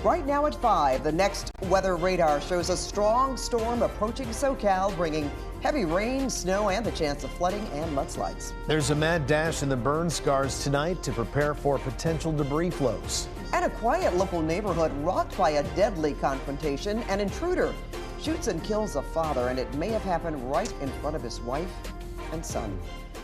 Right now at 5, the next weather radar shows a strong storm approaching SoCal, bringing heavy rain, snow, and the chance of flooding and mudslides. There's a mad dash in the burn scars tonight to prepare for potential debris flows. And a quiet local neighborhood rocked by a deadly confrontation. An intruder shoots and kills a father, and it may have happened right in front of his wife and son.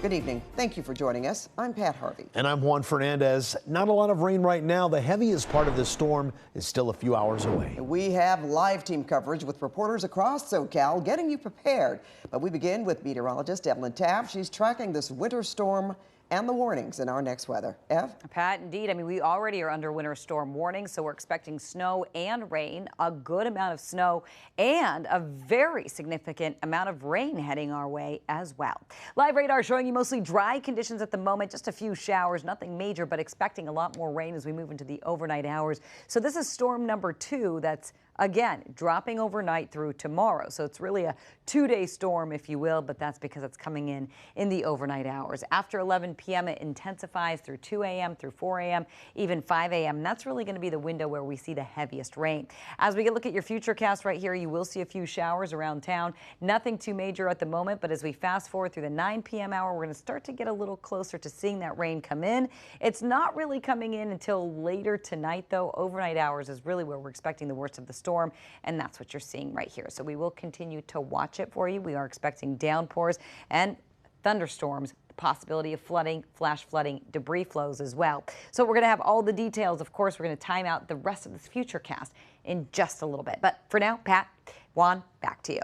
Good evening. Thank you for joining us. I'm Pat Harvey. And I'm Juan Fernandez. Not a lot of rain right now. The heaviest part of this storm is still a few hours away. We have live team coverage with reporters across SoCal getting you prepared. But we begin with meteorologist Evelyn Taft. She's tracking this winter storm and the warnings in our next weather. Ev? Pat, indeed. I mean, we already are under winter storm warning, so we're expecting snow and rain, a good amount of snow, and a very significant amount of rain heading our way as well. Live radar showing you mostly dry conditions at the moment, just a few showers, nothing major, but expecting a lot more rain as we move into the overnight hours. So this is storm number 2 that's again dropping overnight through tomorrow. So it's really a 2-day storm, if you will, but that's because it's coming in the overnight hours. After 11 p.m. it intensifies through 2 a.m. through 4 a.m., even 5 a.m. That's really going to be the window where we see the heaviest rain. As we look at your futurecast right here, you will see a few showers around town. Nothing too major at the moment, but as we fast forward through the 9 p.m. hour, we're going to start to get a little closer to seeing that rain come in. It's not really coming in until later tonight, though. Overnight hours is really where we're expecting the worst of the storm, and that's what you're seeing right here. So we will continue to watch it for you. We are expecting downpours and thunderstorms, possibility of flooding, flash flooding, debris flows as well. So we're going to have all the details. Of course, we're going to time out the rest of this futurecast in just a little bit. But for now, Pat, Juan, back to you.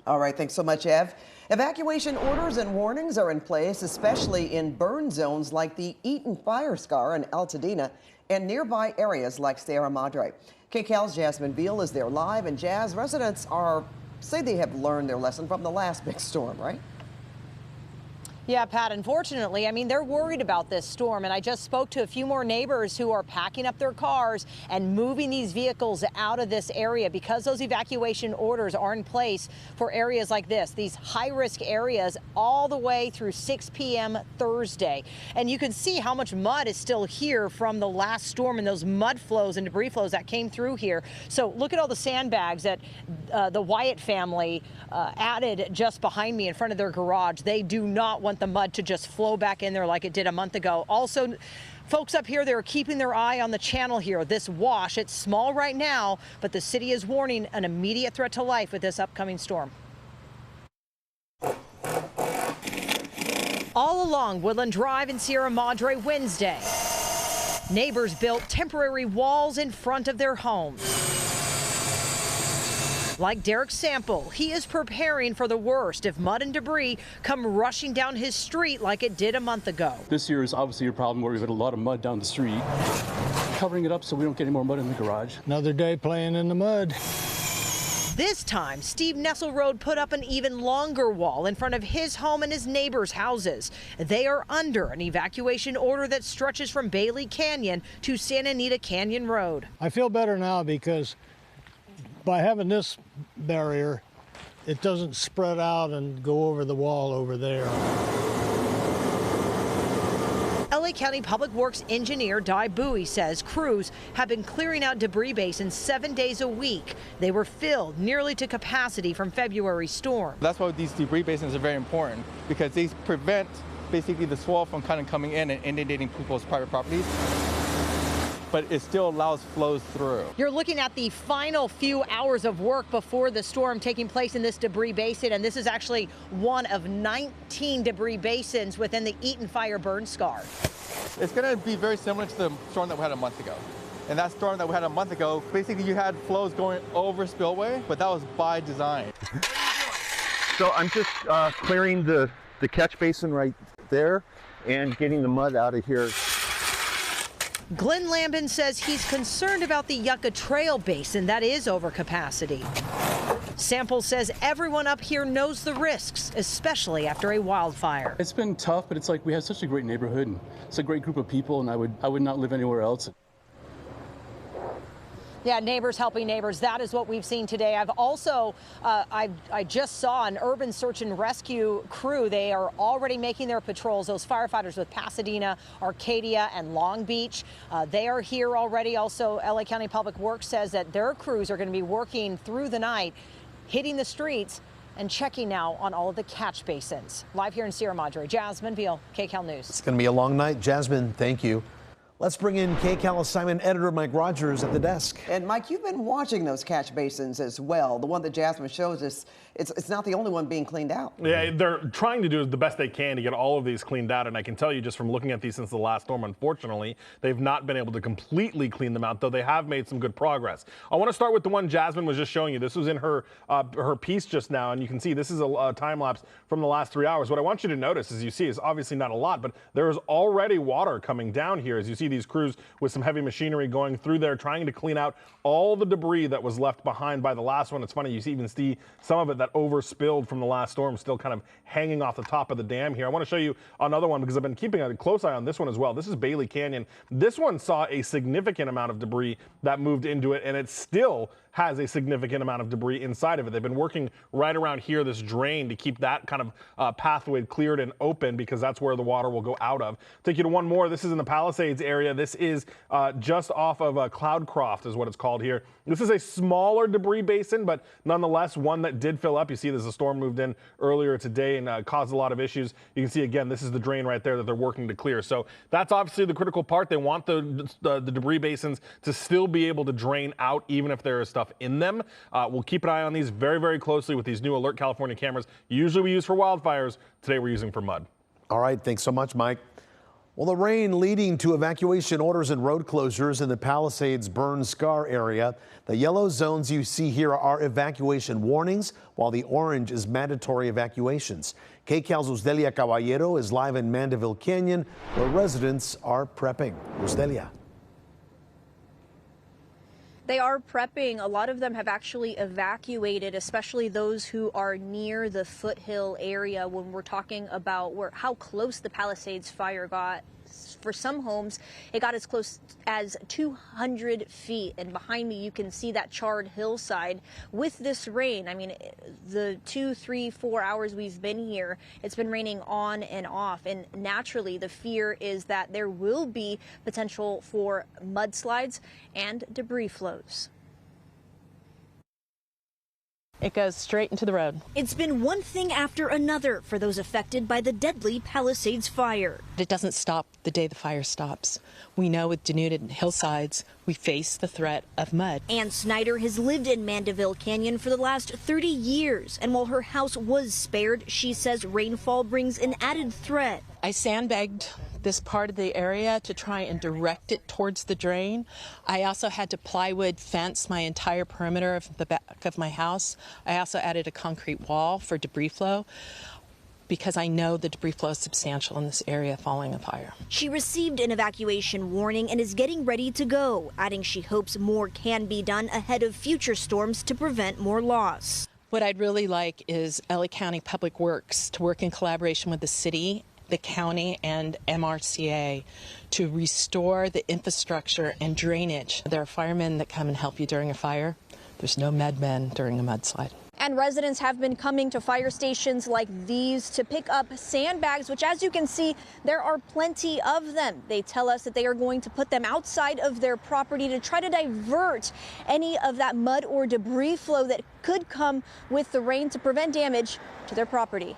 All right, thanks so much, Ev. Evacuation orders and warnings are in place, especially in burn zones like the Eaton fire scar in Altadena and nearby areas like Sierra Madre. KCAL's Jasmine Viel is there live, and Jazz, residents say they have learned their lesson from the last big storm, right? Yeah, Pat, unfortunately, I mean, they're worried about this storm, and I just spoke to a few more neighbors who are packing up their cars and moving these vehicles out of this area because those evacuation orders are in place for areas like this, these high-risk areas all the way through 6 p.m. Thursday. And you can see how much mud is still here from the last storm and those mud flows and debris flows that came through here. So look at all the sandbags that the Wyatt family added just behind me in front of their garage. They do not want the mud to just flow back in there like it did a month ago. Also, folks up here, they're keeping their eye on the channel here. This wash, it's small right now, but the city is warning an immediate threat to life with this upcoming storm. All along Woodland Drive in Sierra Madre Wednesday, neighbors built temporary walls in front of their homes. Like Derek Sample, he is preparing for the worst if mud and debris come rushing down his street like it did a month ago. This year is obviously a problem where we've had a lot of mud down the street, covering it up so we don't get any more mud in the garage. Another day playing in the mud. This time, Steve Nesselrode put up an even longer wall in front of his home and his neighbors' houses. They are under an evacuation order that stretches from Bailey Canyon to Santa Anita Canyon Road. I feel better now because by having this barrier, it doesn't spread out and go over the wall over there. LA County Public Works engineer Di Bowie says crews have been clearing out debris basins 7 days a week. They were filled nearly to capacity from February's storm. That's why these debris basins are very important, because these prevent basically the swell from kind of coming in and inundating people's private properties, but it still allows flows through. You're looking at the final few hours of work before the storm taking place in this debris basin, and this is actually one of 19 debris basins within the Eaton fire burn scar. It's going to be very similar to the storm that we had a month ago. And that storm that we had a month ago, basically you had flows going over spillway, but that was by design. So I'm just clearing the catch basin right there and getting the mud out of here. Glenn Lambin says he's concerned about the Yucca Trail Basin that is over capacity. Sample says everyone up here knows the risks, especially after a wildfire. It's been tough, but it's like we have such a great neighborhood, and it's a great group of people, and I would not live anywhere else. Yeah, neighbors helping neighbors. That is what we've seen today. I've also, I just saw an urban search and rescue crew. They are already making their patrols. Those firefighters with Pasadena, Arcadia, and Long Beach, they are here already. Also, LA County Public Works says that their crews are going to be working through the night, hitting the streets and checking now on all of the catch basins. Live here in Sierra Madre, Jasmine, Viel, KCAL News. It's going to be a long night. Jasmine, thank you. Let's bring in KCAL assignment editor Mike Rogers at the desk. And Mike, you've been watching those catch basins as well. The one that Jasmine shows us, it's not the only one being cleaned out. Yeah, they're trying to do the best they can to get all of these cleaned out. And I can tell you just from looking at these since the last storm, unfortunately, they've not been able to completely clean them out, though they have made some good progress. I want to start with the one Jasmine was just showing you. This was in her piece just now, and you can see this is a time lapse from the last 3 hours. What I want you to notice, as you see, is obviously not a lot, but there is already water coming down here as you see these crews with some heavy machinery going through there, trying to clean out all the debris that was left behind by the last one. It's funny, you even see some of it that overspilled from the last storm still kind of hanging off the top of the dam here. I want to show you another one because I've been keeping a close eye on this one as well. This is Bailey Canyon. This one saw a significant amount of debris that moved into it, and it still has a significant amount of debris inside of it. They've been working right around here, this drain, to keep that kind of pathway cleared and open because that's where the water will go out of. Take you to one more. This is in the Palisades area. This is just off of Cloudcroft is what it's called here. This is a smaller debris basin, but nonetheless one that did fill up. You see there's a storm moved in earlier today and caused a lot of issues. You can see again, this is the drain right there that they're working to clear. So that's obviously the critical part. They want the debris basins to still be able to drain out even if there is stuff in them. We'll keep an eye on these very, very closely with these new Alert California cameras. Usually we use for wildfires. Today we're using for mud. All right, thanks so much, Mike. Well, the rain leading to evacuation orders and road closures in the Palisades burn scar area. The yellow zones you see here are evacuation warnings, while the orange is mandatory evacuations. KCAL's Luzdelia Caballero is live in Mandaville Canyon, where residents are prepping. Luzdelia. They are prepping. A lot of them have actually evacuated, especially those who are near the foothill area when we're talking about how close the Palisades fire got. For some homes, it got as close as 200 feet. And behind me, you can see that charred hillside. With this rain, I mean, the 2, 3, 4 hours we've been here, it's been raining on and off. And naturally, the fear is that there will be potential for mudslides and debris flows. It goes straight into the road. It's been one thing after another for those affected by the deadly Palisades fire. It doesn't stop the day the fire stops. We know with denuded hillsides, we face the threat of mud. Ann Snyder has lived in Mandaville Canyon for the last 30 years, and while her house was spared, she says rainfall brings an added threat. I sandbagged this part of the area to try and direct it towards the drain. I also had to plywood fence my entire perimeter of the back of my house. I also added a concrete wall for debris flow because I know the debris flow is substantial in this area following a fire. She received an evacuation warning and is getting ready to go, adding she hopes more can be done ahead of future storms to prevent more loss. What I'd really like is LA County Public Works to work in collaboration with the city, the county, and MRCA to restore the infrastructure and drainage. There are firemen that come and help you during a fire. There's no med men during a mudslide. And residents have been coming to fire stations like these to pick up sandbags, which, as you can see, there are plenty of them. They tell us that they are going to put them outside of their property to try to divert any of that mud or debris flow that could come with the rain to prevent damage to their property.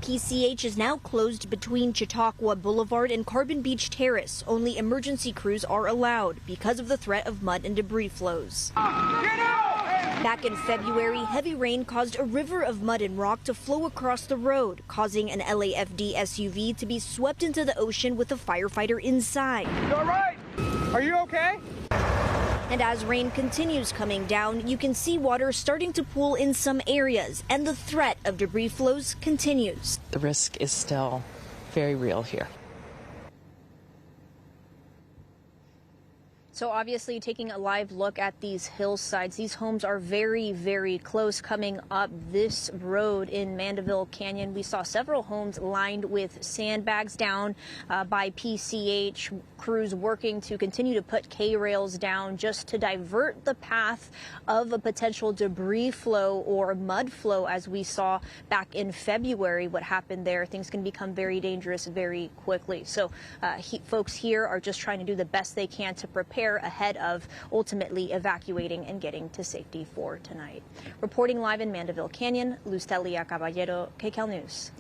PCH is now closed between Chautauqua Boulevard and Carbon Beach Terrace. Only emergency crews are allowed because of the threat of mud and debris flows. Back in February, heavy rain caused a river of mud and rock to flow across the road, causing an LAFD SUV to be swept into the ocean with a firefighter inside. You all right? Are you okay? And as rain continues coming down, you can see water starting to pool in some areas, and the threat of debris flows continues. The risk is still very real here. So obviously taking a live look at these hillsides, these homes are very, very close coming up this road in Mandaville Canyon. We saw several homes lined with sandbags down by PCH, crews working to continue to put K-rails down just to divert the path of a potential debris flow or mud flow, as we saw back in February. What happened there, things can become very dangerous very quickly. So folks here are just trying to do the best they can to prepare ahead of ultimately evacuating and getting to safety for tonight. Reporting live in Mandaville Canyon, Luzdelia, Caballero, KCAL News.